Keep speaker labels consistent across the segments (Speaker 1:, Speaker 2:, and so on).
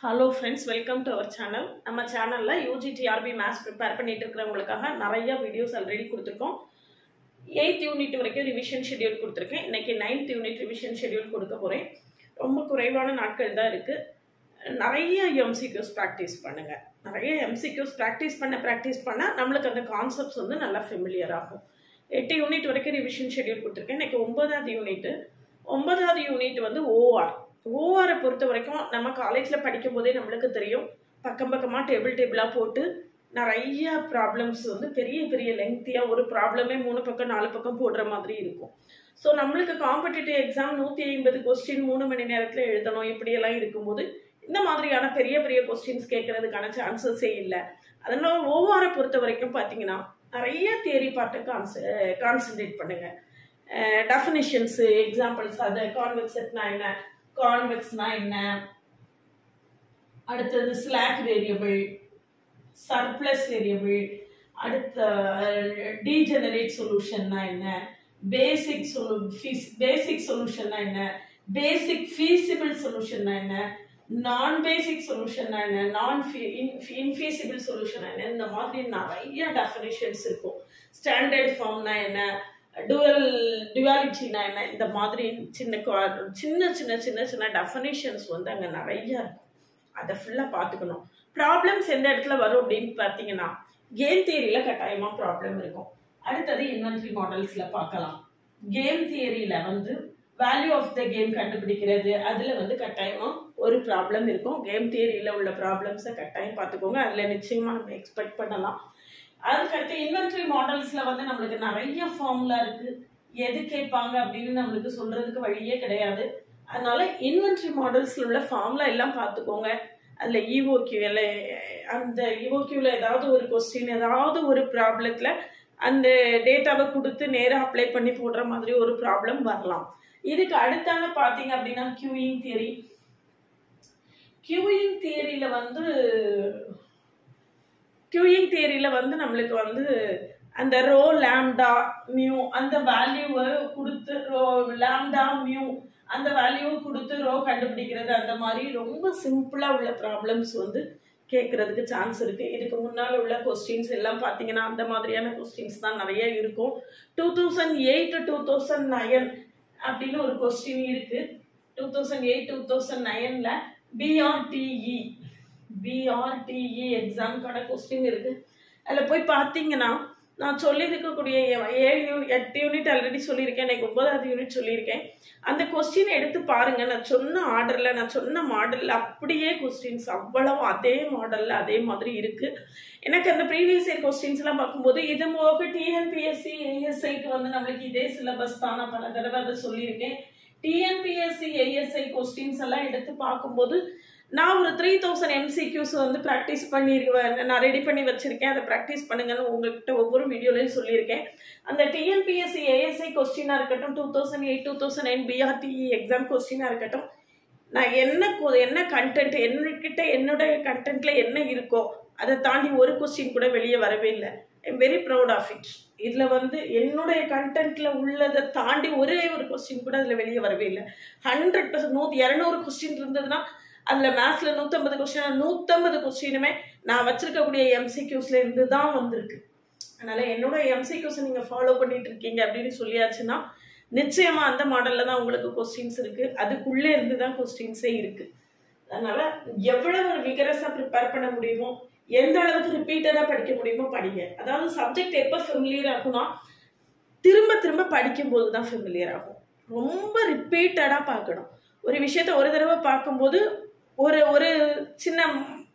Speaker 1: Hello friends, welcome to our channel. நம்ம சேனல்ல UGTRB Maths prepare பண்ணிட்டு இருக்கறவங்களுக்காக நிறைய வீடியோஸ் ஆல்ரெடி கொடுத்திருக்கோம். 8th யூனிட் வரைக்கும் ரிவிஷன் ஷெட்யூல் கொடுத்திருக்கேன். இன்னைக்கு 9th யூனிட் ரிவிஷன் ஷெட்யூல் கொடுக்க போறேன். ரொம்ப குறைவான நாட்கள் தான் இருக்கு. நிறைய MCQs பிராக்டீஸ் பண்ணுங்க. நிறைய MCQs பிராக்டீஸ் பண்ண நமக்கு அந்த கான்செப்ட்ஸ் வந்து நல்லா ஃபெமிலியர் ஆகும். 8 யூனிட் வரைக்கும் ரிவிஷன் ஷெட்யூல் கொடுத்திருக்கேன். இன்னைக்கு 9வது யூனிட் வந்து OR ஓஆரை பொறுத்த வரைக்கும் நம்ம காலேஜில் படிக்கும் போதே நம்மளுக்கு தெரியும், பக்கமாக டேபிளாக போட்டு நிறைய ப்ராப்ளம்ஸ் வந்து பெரிய பெரிய லெங்க்த்தியாக ஒரு ப்ராப்ளமே 3 பக்கம் 4 பக்கம் போடுற மாதிரி இருக்கும். ஸோ நம்மளுக்கு காம்படிட்டிவ் எக்ஸாம் 150 கொஸ்டின் 3 மணி நேரத்தில் எழுதணும், இப்படியெல்லாம் இருக்கும்போது இந்த மாதிரியான பெரிய பெரிய கொஸ்டின்ஸ் கேட்கறதுக்கான சான்சஸே இல்லை. அதனால ஓஆரை பொறுத்த வரைக்கும் பார்த்தீங்கன்னா நிறைய தியரி பார்ட்டை கான்சன்ட்ரேட் பண்ணுங்க. டெஃபினிஷன்ஸு, எக்ஸாம்பிள்ஸ், அது கான்வெக்ஸ் செட்னா என்ன, கான்வெக்ஸ்னா என்ன, அடுத்தது ஸ்லாக் வேரியபிள், சர்ப்ளஸ் வேரியபிள், அடுத்த டீஜெனரேட் சொல்யூஷன்னா என்ன, பேசிக் சொல்யூஷன்னா என்ன, பேசிக் ஃபீசிபிள் சொல்யூஷன்னா என்ன, நான் பேசிக் சொல்யூஷன்னா என்ன, நான் இன்ஃபீசிபிள் சொல்யூஷன் என்ன, இந்த மாதிரி நிறைய டெஃபினிஷன்ஸ் இருக்கும். ஸ்டாண்டர்ட் ஃபார்ம்னா என்ன, டுவாலிட்டினா என்ன, இந்த மாதிரி சின்ன டெஃபினிஷன்ஸ் வந்து அங்கே நிறைய இருக்கும். அதை ஃபுல்லாக பார்த்துக்கணும். ப்ராப்ளம்ஸ் எந்த இடத்துல வரும் அப்படின்னு பார்த்தீங்கன்னா கேம் தியரியில் கட்டாயமாக ப்ராப்ளம் இருக்கும். அடுத்தது இன்வென்ட்ரி மாடல்ஸில் பார்க்கலாம். கேம் தியரியில் வந்து வேல்யூ ஆஃப் த கேம் கண்டுபிடிக்கிறது, அதில் வந்து கட்டாயமாக ஒரு ப்ராப்ளம் இருக்கும். கேம் தியரியில் உள்ள ப்ராப்ளம்ஸை கட்டாயம் பார்த்துக்கோங்க. அதில் நிச்சயமாக நம்ம எக்ஸ்பெக்ட் பண்ணலாம். அதுக்கடுத்து இன்வென்ட்ரி மாடல்ஸில் வந்து நம்மளுக்கு நிறைய ஃபார்முலா இருக்கு. எது கேட்பாங்க அப்படின்னு நம்மளுக்கு சொல்றதுக்கு வழியே கிடையாது. அதனால இன்வென்ட்ரி மாடல்ஸ்ல உள்ள ஃபார்முலா எல்லாம் பார்த்துக்கோங்க. அதில் இஓக்யூல அந்த இஓக்யூல ஏதாவது ஒரு கொஸ்டின், ஏதாவது ஒரு ப்ராப்ளத்தில் அந்த டேட்டாவை கொடுத்து நேராக அப்ளை பண்ணி போடுற மாதிரி ஒரு ப்ராப்ளம் வரலாம். இதுக்கு அடுத்தாங்க பார்த்தீங்க அப்படின்னா கியூயிங் தியரி. கியூயிங் தியரியில் வந்து நம்மளுக்கு வந்து அந்த ரோ லாம்டா மியூ அந்த வேல்யூவை கொடுத்து லாம்டா மியூ அந்த வேல்யூவை கொடுத்து ரோ கண்டுபிடிக்கிறது, அந்த மாதிரி ரொம்ப சிம்பிளாக உள்ள ப்ராப்ளம்ஸ் வந்து கேட்கறதுக்கு சான்ஸ் இருக்கு. இதுக்கு முன்னால் உள்ள கொஸ்டின்ஸ் எல்லாம் பார்த்தீங்கன்னா அந்த மாதிரியான கொஸ்டின்ஸ் தான் நிறைய இருக்கும். 2008 2009 அப்படின்னு ஒரு கொஸ்டின் இருக்கு. 2008 2009ல பிஆர்டிஇ எக்ஸாமுக்கான கொஸ்டின் இருக்கு. அதில் போய் பார்த்தீங்கன்னா நான் சொல்லியிருக்கக்கூடிய 8 யூனிட் ஆல்ரெடி சொல்லியிருக்கேன், எனக்கு 9வது யூனிட் சொல்லியிருக்கேன். அந்த கொஸ்டின் எடுத்து பாருங்க. நான் சொன்ன ஆர்டரில், நான் சொன்ன மாடலில் அப்படியே கொஸ்டின்ஸ் அவ்வளவு அதே மாடலில் அதே மாதிரி இருக்கு. எனக்கு அந்த ப்ரீவியஸ் இயர் கொஸ்டின்ஸ் எல்லாம் பார்க்கும்போது இது போக டிஎன்பிஎஸ்சி ஏஎஸ்ஐக்கு வந்து நம்மளுக்கு இதே சிலபஸ் தான். நான் பல தடவை அதை சொல்லியிருக்கேன். டிஎன்பிஎஸ்சி ஏஎஸ்ஐ கொஸ்டின்ஸ் எல்லாம் எடுத்து பார்க்கும்போது நான் ஒரு 3000 MCQs வந்து ப்ராக்டிஸ் பண்ணியிருக்கேன். நான் ரெடி பண்ணி வச்சிருக்கேன். அதை ப்ராக்டிஸ் பண்ணுங்கன்னு உங்கள்கிட்ட ஒவ்வொரு வீடியோலையும் சொல்லியிருக்கேன். அந்த டிஎன்பிஎஸ்சி ஏஎஸ்ஐ கொஸ்டினாக இருக்கட்டும், 2008 2009 பிஆர்டிஇ எக்ஸாம் கொஸ்டினாக இருக்கட்டும், நான் என்ன கண்டென்ட் என்னுடைய கண்டென்ட்ல என்ன இருக்கோ அதை தாண்டி ஒரு கொஸ்டின் கூட வெளியே வரவே இல்லை. I am very proud of it. இதில் வந்து என்னுடைய கண்டென்ட்ல உள்ளதை தாண்டி ஒரே ஒரு கொஸ்டின் கூட அதில் வெளியே வரவே இல்லை. 100% 200 கொஸ்டின் இருந்ததுன்னா அதில் மேத்ஸ்ல 150 கொஸ்டின், 150 கொஸ்டினுமே நான் வச்சிருக்கக்கூடிய MCQsல இருந்து தான் வந்திருக்கு. அதனால என்னோட MCQs நீங்க ஃபாலோ பண்ணிட்டு இருக்கீங்க அப்படின்னு சொல்லியாச்சுன்னா நிச்சயமா அந்த மாடல்ல தான் உங்களுக்கு கொஸ்டின்ஸ் இருக்கு. அதுக்குள்ளே இருந்து தான் கொஸ்டின்ஸே இருக்கு. அதனால எவ்வளவு விகரஸா ப்ரிப்பேர் பண்ண முடியுமோ, எந்த அளவுக்கு ரிப்பீட்டடா படிக்க முடியுமோ படிங்க. அதாவது சப்ஜெக்ட் எப்போ ஃபெமிலியர் ஆகும்னா திரும்ப திரும்ப படிக்கும் போது தான் ஃபெமிலியர் ஆகும். ரொம்ப ரிப்பீட்டடா பார்க்கணும். ஒரு விஷயத்த ஒரு தடவை பார்க்கும்போது ஒரு சின்ன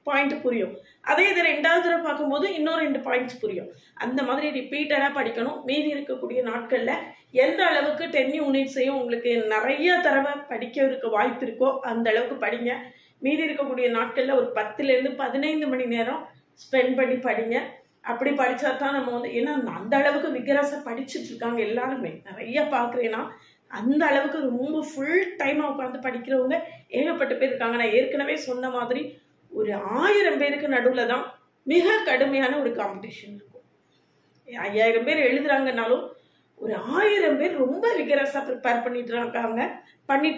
Speaker 1: பாயிண்ட் புரியும். அதே இதை 2வது தடவை பார்க்கும்போது இன்னும் 2 பாயிண்ட்ஸ் புரியும். அந்த மாதிரி ரிப்பீட்டடாக படிக்கணும். மீதி இருக்கக்கூடிய நாட்களில் எந்த அளவுக்கு 10 யூனிட்ஸையும் உங்களுக்கு நிறைய தடவை படிக்க இருக்க வாய்ப்பு இருக்கோ அந்த அளவுக்கு படிங்க. மீதி இருக்கக்கூடிய நாட்களில் ஒரு 10லேருந்து 15 மணி நேரம் ஸ்பெண்ட் பண்ணி படிங்க. அப்படி படித்தா தான் நம்ம வந்து, ஏன்னா அந்த அளவுக்கு விகரஸாக படிச்சுட்டு இருக்காங்க எல்லாருமே. நிறைய பார்க்குறேன்னா அந்த அளவுக்கு ரொம்ப ஃபுல் டைமாக உட்காந்து படிக்கிறவங்க ஏகப்பட்ட பேர் இருக்காங்க. நான் ஏற்கனவே சொன்ன மாதிரி ஒரு 1000 பேருக்கு நடுவில் தான் மிக கடுமையான ஒரு காம்படிஷன் இருக்கும். 5000 பேர் எழுதுறாங்கனாலும் ஒரு 1000 பேர் ரொம்ப விகரஸா ப்ரிப்பேர் பண்ணிட்டு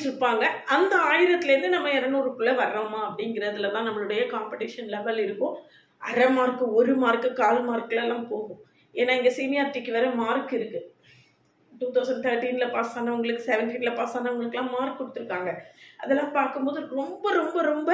Speaker 1: இருப்பாங்க. அந்த 1000லேருந்து நம்ம 200க்குள்ள வர்றோமா அப்படிங்கிறதுல தான் நம்மளுடைய காம்படிஷன் லெவல் இருக்கும். அரை மார்க், 1 மார்க், 1/4 மார்க்லாம் போகும். ஏன்னா இங்க சீனியாரிட்டிக்கு வேற மார்க் இருக்கு. 2013ல பாஸ் ஆனவங்களுக்கு, 17ல பாஸ் ஆனவங்களுக்குலாம் மார்க் கொடுத்துருக்காங்க. அதெல்லாம் பார்க்கும்போது ரொம்ப ரொம்ப ரொம்ப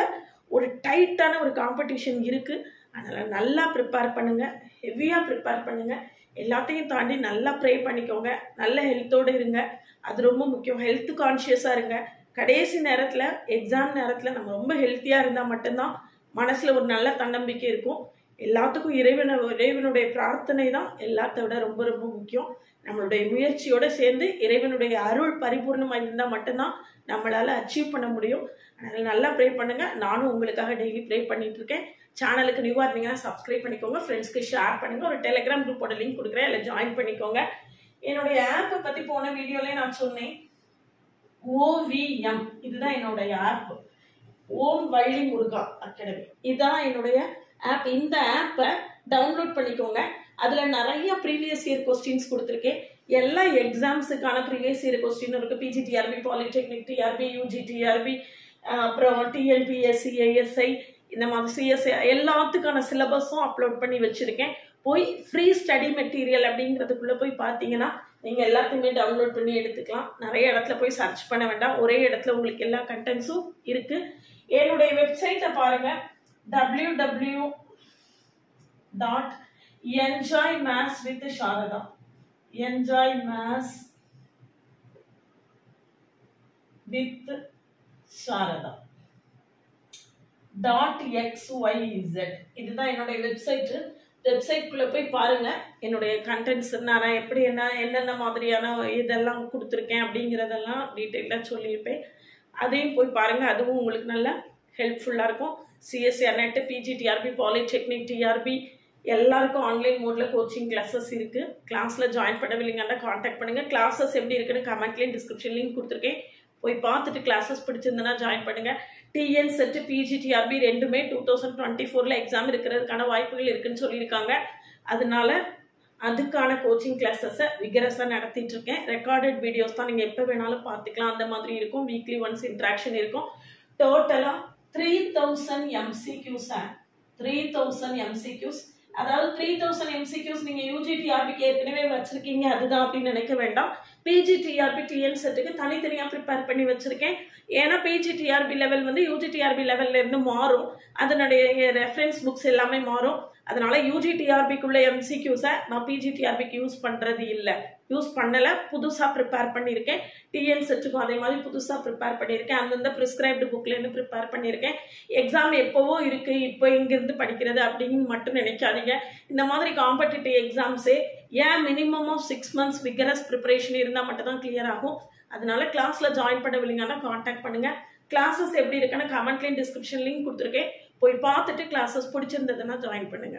Speaker 1: ஒரு டைட்டான ஒரு காம்படிஷன் இருக்கு. அதனால நல்லா ப்ரிப்பேர் பண்ணுங்க, ஹெவியா ப்ரிப்பேர் பண்ணுங்க. எல்லாத்தையும் தாண்டி நல்லா ப்ரே பண்ணிக்கோங்க. நல்ல ஹெல்த்தோடு இருங்க, அது ரொம்ப முக்கியம். ஹெல்த் கான்ஷியஸா இருங்க. கடைசி நேரத்துல, எக்ஸாம் நேரத்துல நம்ம ரொம்ப ஹெல்த்தியா இருந்தா மட்டும்தான் மனசுல ஒரு நல்ல தன்னம்பிக்கை இருக்கும். எல்லாத்துக்கும் இறைவனுடைய பிரார்த்தனை தான் எல்லாத்த விட ரொம்ப ரொம்ப முக்கியம். நம்மளுடைய முயற்சியோட சேர்ந்து இறைவனுடைய அருள் பரிபூர்ணமா இருந்தா மட்டும்தான் நம்மளால அச்சீவ் பண்ண முடியும். அதனால நல்லா ப்ரே பண்ணுங்க. நானும் உங்களுக்காக டெய்லி ப்ரே பண்ணிட்டு இருக்கேன். சேனலுக்கு நியூவா இருந்தீங்கன்னா சப்ஸ்கிரைப் பண்ணிக்கோங்க, ஃப்ரெண்ட்ஸ்க்கு ஷேர் பண்ணுங்க. ஒரு டெலிகிராம் குரூப்போட லிங்க் கொடுக்குறேன், அதில் ஜாயின் பண்ணிக்கோங்க. என்னுடைய ஆப்பை பத்தி போன வீடியோலயே நான் சொன்னேன். OVM இதுதான் என்னுடைய ஆப், ஓம் வள்ளி முருகா அகாடமி. இதுதான் என்னுடைய ஆப். இந்த ஆப்பை டவுன்லோட் பண்ணிக்கோங்க. அதுல நிறைய ப்ரீவியஸ் இயர் கொஸ்டின்ஸ் கொடுத்துருக்கேன். எல்லா எக்ஸாம்ஸுக்கான ப்ரீவியஸ் இயர் கொஸ்டின் இருக்கு. PGTRB, polytechnic, TRB, UG, TRB, அப்புறம் TNPSC, ASI, இந்த மாதிரி CSI எல்லாத்துக்கான சிலபஸும் அப்லோட் பண்ணி வச்சிருக்கேன். போய் ஃப்ரீ ஸ்டடி மெட்டீரியல் அப்படிங்கிறதுக்குள்ள போய் பார்த்தீங்கன்னா நீங்க எல்லாத்தையுமே டவுன்லோட் பண்ணி எடுத்துக்கலாம். நிறைய இடத்துல போய் சர்ச் பண்ண வேண்டாம், ஒரே இடத்துல உங்களுக்கு எல்லா கண்டென்ட்ஸும் இருக்கு. என்னுடைய வெப்சைட்டை பாருங்க, www.enjoymathswithsharada, enjoymathswithsharada.xyz. இதுதான் என்னுடைய வெப்சைட்குள்ள போய் பாருங்க. என்னுடைய கண்டென்ட்ஸ் நான் எப்படி என்னென்ன மாதிரியான இதெல்லாம் கொடுத்துருக்கேன் அப்படிங்கிறதெல்லாம் டீட்டெயிலாக சொல்லியிருப்பேன். அதையும் போய் பாருங்க, அதுவும் உங்களுக்கு நல்ல ஹெல்ப்ஃபுல்லாக இருக்கும். CSE, NET, PGTRB, polytechnic, TRB எல்லாருக்கும் ஆன்லைன் மோட்ல கோச்சிங் கிளாஸஸ் இருக்கு. கிளாஸ்ல ஜாயின் பண்ணவில்லைங்கன்னா கான்டாக்ட் பண்ணுங்க. கிளாஸஸ் எப்படி இருக்குன்னு கமெண்ட்லயும் டிஸ்கிரிப்ஷன் லிங்க் கொடுத்துருக்கேன், போய் பார்த்துட்டு கிளாஸஸ் பிடிச்சிருந்தனா ஜாயின் பண்ணுங்க. TN செட், PGTRB ரெண்டுமே 2024ல எக்ஸாம் இருக்கிறதுக்கான வாய்ப்புகள் இருக்குன்னு சொல்லியிருக்காங்க. அதனால அதுக்கான கோச்சிங் கிளாஸஸை விகரஸாக நடத்திட்டு இருக்கேன். ரெக்கார்டட் வீடியோஸ் தான், நீங்கள் எப்போ வேணாலும் பார்த்துக்கலாம். அந்த மாதிரி இருக்கும். வீக்லி ஒன்ஸ் இன்ட்ராக்ஷன் இருக்கும். டோட்டலாக 3000 MCQs, 3000 MCQs. அதாவது 3000 MCQs நீங்க UGTRBக்கு ஏற்கனவே வச்சிருக்கீங்க அதுதான் அப்படின்னு நினைக்க வேண்டாம். PGTRB, TN செட்டுக்கு தனித்தனியா ப்ரிப்பேர் பண்ணி வச்சிருக்கேன். ஏன்னா PGTRB லெவல் வந்து UGTRB லெவல்ல இருந்து மாறும், அதனுடைய ரெஃபரன்ஸ் புக்ஸ் எல்லாமே மாறும். அதனால UGTRBக்குள்ள MCQஸை நான் PGTRBக்கு யூஸ் பண்ணல, புதுசா ப்ரிப்பேர் பண்ணியிருக்கேன். TN செட்டுக்கும் அதே மாதிரி புதுசா ப்ரிப்பேர் பண்ணியிருக்கேன். அந்தந்த ப்ரிஸ்கிரைப்டு புக்ல இருந்து ப்ரிப்பேர் பண்ணியிருக்கேன். எக்ஸாம் எப்பவோ இருக்கு, இப்போ இங்கிருந்து படிக்கிறது அப்படின்னு மட்டும் நினைக்காதீங்க. இந்த மாதிரி காம்படிட்டிவ் எக்ஸாம்ஸே ஏன் மினிமம் ஆஃப் 6 months விகரஸ் ப்ரிப்பரேஷன் இருந்தால் மட்டும் தான் கிளியர் ஆகும். அதனால கிளாஸ்ல ஜாயின் பண்ணவில்லைங்கன்னா கான்டாக்ட் பண்ணுங்க. கிளாஸஸ் எப்படி இருக்குன்னு கமெண்ட்லயும் டிஸ்கிரிப்ஷன் லிங்க் கொடுத்துருக்கேன், போய் பார்த்துட்டு கிளாஸஸ் பிடிச்சிருந்ததுன்னா ஜாயின் பண்ணுங்க.